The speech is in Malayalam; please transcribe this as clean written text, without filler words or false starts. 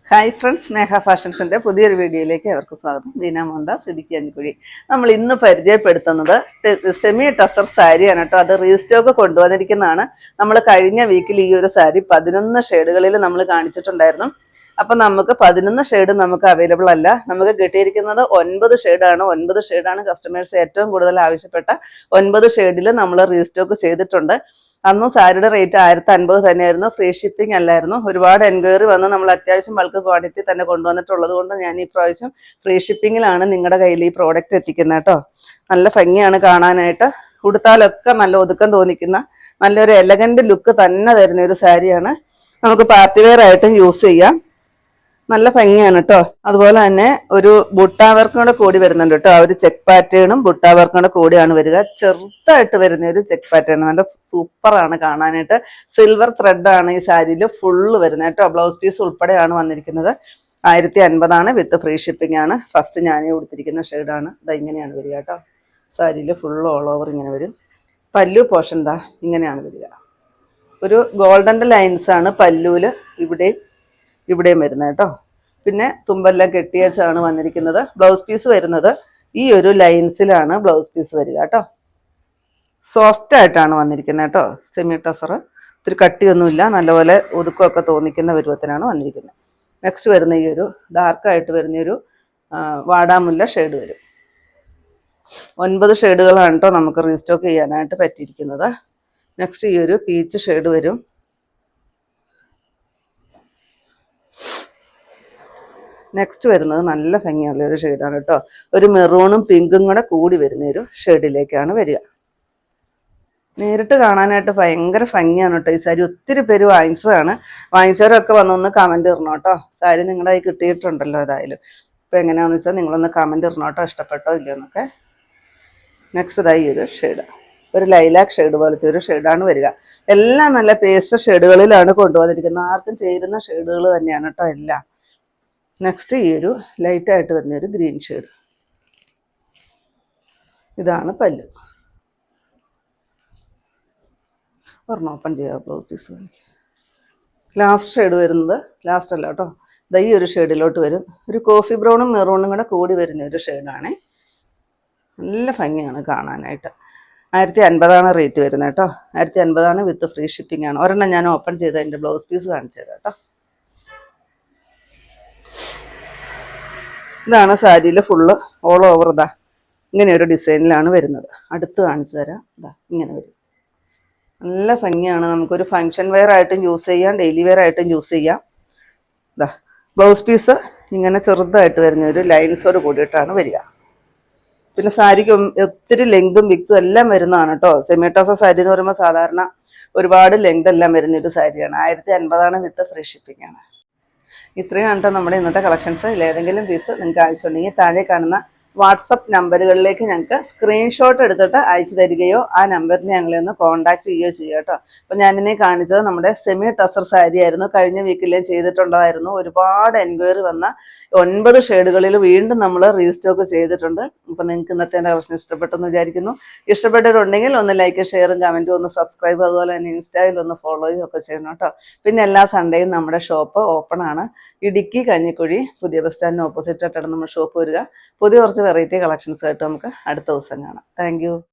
ഹായ് ഫ്രണ്ട്സ്, സ്നേഹ ഫാഷൻസിൻ്റെ പുതിയൊരു വീഡിയോയിലേക്ക് അവർക്ക് സ്വാഗതം. ബീന മോഹൻദാസ്, ഇടുക്കി അഞ്ചുകുഴി. നമ്മൾ ഇന്ന് പരിചയപ്പെടുത്തുന്നത് സെമി ടസർ സാരിയാണ് കേട്ടോ. അത് റീസ്റ്റോക്ക് കൊണ്ടുവന്നിരിക്കുന്നതാണ്. നമ്മൾ കഴിഞ്ഞ വീക്കിൽ ഈ ഒരു സാരി 11 ഷെയ്ഡുകളിൽ നമ്മൾ കാണിച്ചിട്ടുണ്ടായിരുന്നു. അപ്പം നമുക്ക് 11 ഷെയ്ഡ് നമുക്ക് അവൈലബിൾ അല്ല. നമുക്ക് കിട്ടിയിരിക്കുന്നത് 9 ഷെയ്ഡാണ്. 9 ഷെയ്ഡാണ് കസ്റ്റമേഴ്സ് ഏറ്റവും കൂടുതൽ ആവശ്യപ്പെട്ട 9 ഷെയ്ഡിൽ നമ്മൾ റീസ്റ്റോക്ക് ചെയ്തിട്ടുണ്ട്. അന്നും സാരിയുടെ റേറ്റ് 1050 തന്നെയായിരുന്നു. ഫ്രീ ഷിപ്പിംഗ് അല്ലായിരുന്നു. ഒരുപാട് എൻക്വയറി വന്ന് നമ്മൾ അത്യാവശ്യം ബൾക്ക് ക്വാണ്ടിറ്റി തന്നെ കൊണ്ടുവന്നിട്ടുള്ളത് കൊണ്ട് ഞാൻ ഈ പ്രാവശ്യം ഫ്രീ ഷിപ്പിങ്ങിലാണ് നിങ്ങളുടെ കയ്യിൽ ഈ പ്രോഡക്റ്റ് എത്തിക്കുന്നത് കേട്ടോ. നല്ല ഭംഗിയാണ് കാണാനായിട്ട്. ഉടുത്താലൊക്കെ നല്ല ഒതുക്കം തോന്നിക്കുന്ന നല്ലൊരു എലഗന്റ് ലുക്ക് തന്നെ തരുന്ന ഒരു സാരിയാണ്. നമുക്ക് പാർട്ടി വെയർ ആയിട്ടും യൂസ് ചെയ്യാം. നല്ല ഭംഗിയാണ് കേട്ടോ. അതുപോലെ തന്നെ ഒരു ബുട്ടാ വർക്കും കൂടെ കൂടി വരുന്നുണ്ട് കേട്ടോ. ആ ഒരു ചെക്ക് പാറ്റേണും ബുട്ടാ വർക്കും കൂടെ കൂടിയാണ് വരിക. ചെറുതായിട്ട് വരുന്ന ഒരു ചെക്ക് പാറ്റേൺ, നല്ല സൂപ്പറാണ് കാണാനായിട്ട്. സിൽവർ ത്രെഡാണ് ഈ സാരിയിൽ ഫുള്ള് വരുന്നത് കേട്ടോ. ബ്ലൗസ് പീസ് ഉൾപ്പെടെയാണ് വന്നിരിക്കുന്നത്. 1050 വിത്ത് ഫ്രീ ഷിപ്പിംഗ് ആണ്. ഫസ്റ്റ് ഞാൻ കൊടുത്തിരിക്കുന്ന ഷെയ്ഡാണ്. ഇതാ ഇങ്ങനെയാണ് വരിക കേട്ടോ. സാരിയിൽ ഫുള്ള് ഓൾ ഓവർ ഇങ്ങനെ വരും. പല്ലു പോർഷൻ ദാ ഇങ്ങനെയാണ് വരിക. ഒരു ഗോൾഡൻ്റെ ലൈൻസാണ് പല്ലുവിൽ ഇവിടെയും വരുന്നത് കേട്ടോ. പിന്നെ തുമ്പെല്ലാം കെട്ടിയച്ചാണ് വന്നിരിക്കുന്നത്. ബ്ലൗസ് പീസ് വരുന്നത് ഈ ഒരു ലൈൻസിലാണ് ബ്ലൗസ് പീസ് വരിക കേട്ടോ. സോഫ്റ്റ് ആയിട്ടാണ് വന്നിരിക്കുന്നത് കേട്ടോ. സെമി ടസർ ഇത്തിരി കട്ടിയൊന്നുമില്ല, നല്ലപോലെ ഒതുക്കമൊക്കെ തോന്നിക്കുന്ന പരുവത്തിനാണ് വന്നിരിക്കുന്നത്. നെക്സ്റ്റ് വരുന്ന ഈ ഒരു ഡാർക്കായിട്ട് വരുന്നൊരു വാടാമുല്ല ഷെയ്ഡ് വരും. 9 ഷെയ്ഡുകളാണ് കേട്ടോ നമുക്ക് റീസ്റ്റോക്ക് ചെയ്യാനായിട്ട് പറ്റിയിരിക്കുന്നത്. നെക്സ്റ്റ് ഈ ഒരു പീച്ച് ഷെയ്ഡ് വരും. നെക്സ്റ്റ് വരുന്നത് നല്ല ഭംഗിയുള്ള ഒരു ഷെയ്ഡാണ് കേട്ടോ. ഒരു മെറൂണും പിങ്കും കൂടെ കൂടി വരുന്ന ഒരു ഷെയ്ഡിലേക്കാണ് വരിക. നേരിട്ട് കാണാനായിട്ട് ഭയങ്കര ഭംഗിയാണ് കേട്ടോ. ഈ സാരി ഒത്തിരി പേര് വാങ്ങിച്ചതാണ്. വാങ്ങിച്ചവരൊക്കെ വന്നൊന്ന് കമൻറ്റ് ഇടണം കേട്ടോ. സാരി നിങ്ങളുടെ കയ്യിൽ കിട്ടിയിട്ടുണ്ടല്ലോ ഏതായാലും. ഇപ്പം എങ്ങനെയാണെന്ന് വെച്ചാൽ നിങ്ങളൊന്ന് കമൻറ്റ് ഇടണം കേട്ടോ, ഇഷ്ടപ്പെട്ടോ ഇല്ലയെന്നൊക്കെ. നെക്സ്റ്റ് ഇതായി ഒരു ഷെയ്ഡ്, ഒരു ലൈലാക്ക് ഷെയ്ഡ് പോലത്തെ ഒരു ഷെയ്ഡാണ് വരിക. എല്ലാം നല്ല പേസ്റ്റ് ഷെയ്ഡുകളിലാണ് കൊണ്ടുവന്നിരിക്കുന്നത്. ആർക്കും ചേരുന്ന ഷെയ്ഡുകൾ തന്നെയാണ് കേട്ടോ എല്ലാം. നെക്സ്റ്റ് ഈ ഒരു ലൈറ്റായിട്ട് വരുന്നൊരു ഗ്രീൻ ഷെയ്ഡ്. ഇതാണ് പല്ല്. ഒരെണ്ണം ഓപ്പൺ ചെയ്യാം ബ്ലൗസ് പീസ്. ലാസ്റ്റ് ഷെയ്ഡ് വരുന്നത്, ലാസ്റ്റ് അല്ല കേട്ടോ, ഈ ഒരു ഷെയ്ഡിലോട്ട് വരും. ഒരു കോഫി ബ്രൗണും മെറൂണും കൂടെ കൂടി വരുന്ന ഒരു ഷെയ്ഡാണ്. നല്ല ഭംഗിയാണ് കാണാനായിട്ട്. 1050 റേറ്റ് വരുന്നത് കേട്ടോ. 1050 വിത്ത് ഫ്രീ ഷിപ്പിംഗ് ആണ്. ഒരെണ്ണം ഞാൻ ഓപ്പൺ ചെയ്ത് അതിൻ്റെ ബ്ലൗസ് പീസ് കാണിച്ചു തരാം കേട്ടോ. ഇതാണ് സാരിയിൽ ഫുള്ള് ഓൾ ഓവർ ഇതാ ഇങ്ങനെ ഒരു ഡിസൈനിലാണ് വരുന്നത്. അടുത്ത് കാണിച്ചു തരാം. ഇതാ ഇങ്ങനെ വരും. നല്ല ഭംഗിയാണ്. നമുക്കൊരു ഫങ്ഷൻ വെയർ ആയിട്ടും യൂസ് ചെയ്യാം, ഡെയിലി വെയർ ആയിട്ടും യൂസ് ചെയ്യാം. ഇതാ ബ്ലൗസ് പീസ് ഇങ്ങനെ ചെറുതായിട്ട് വരുന്ന ഒരു ലൈൻസോട് കൂടിയിട്ടാണ് വരിക. പിന്നെ സാരിക്ക് ഒത്തിരി ലെങ്തും വിക്തും എല്ലാം വരുന്നതാണ് കേട്ടോ. സെമി ടസർ സാരി എന്ന് പറയുമ്പോൾ സാധാരണ ഒരുപാട് ലെങ്ത് എല്ലാം വരുന്നൊരു സാരിയാണ്. 1050 വിത്ത് ഫ്രീ ഷിപ്പിംഗ് ആണ്. ഇത്രയാണ് കേട്ടോ നമ്മുടെ ഇന്നത്തെ കളക്ഷൻസ്. ഏതെങ്കിലും പീസ് നിങ്ങൾക്ക് ആവശ്യമുണ്ടെങ്കിൽ താഴെ കാണുന്ന വാട്സപ്പ് നമ്പറുകളിലേക്ക് ഞങ്ങൾക്ക് സ്ക്രീൻഷോട്ട് എടുത്തിട്ട് അയച്ചു തരികയോ ആ നമ്പറിന് ഞങ്ങളെ ഒന്ന് കോൺടാക്ട് ചെയ്യുകയോ ചെയ്യുക കേട്ടോ. അപ്പോൾ ഞാനിന്നെ കാണിച്ചത് നമ്മുടെ സെമി ടസർ സാരി ആയിരുന്നു. കഴിഞ്ഞ വീക്കിലേ ചെയ്തിട്ടുള്ളതായിരുന്നു. ഒരുപാട് എൻക്വയറി വന്ന 9 ഷെയ്ഡുകളിൽ വീണ്ടും നമ്മൾ റീസ്റ്റോക്ക് ചെയ്തിട്ടുണ്ട്. അപ്പോൾ നിങ്ങൾക്ക് ഇന്നത്തെ എൻ്റെ കളക്ഷൻ ഇഷ്ടപ്പെട്ടെന്ന് വിചാരിക്കുന്നു. ഇഷ്ടപ്പെട്ടിട്ടുണ്ടെങ്കിൽ ഒന്ന് ലൈക്ക്, ഷെയറും കമൻറ്റും, ഒന്ന് സബ്സ്ക്രൈബ്, അതുപോലെ തന്നെ ഇൻസ്റ്റയിൽ ഒന്ന് ഫോളോയും ഒക്കെ ചെയ്യണം കേട്ടോ. പിന്നെ എല്ലാ സൺഡേയും നമ്മുടെ ഷോപ്പ് ഓപ്പൺ ആണ്. ഇടുക്കി കഞ്ഞിക്കുഴി പുതിയ ബസ് സ്റ്റാൻഡിന് ഓപ്പോസിറ്റ് ആയിട്ടാണ് നമ്മുടെ ഷോപ്പ് വരിക. പുതിയ കുറച്ച് വെറൈറ്റി കളക്ഷൻസ് ആയിട്ട് നമുക്ക് അടുത്ത ദിവസം കാണാം. Thank you.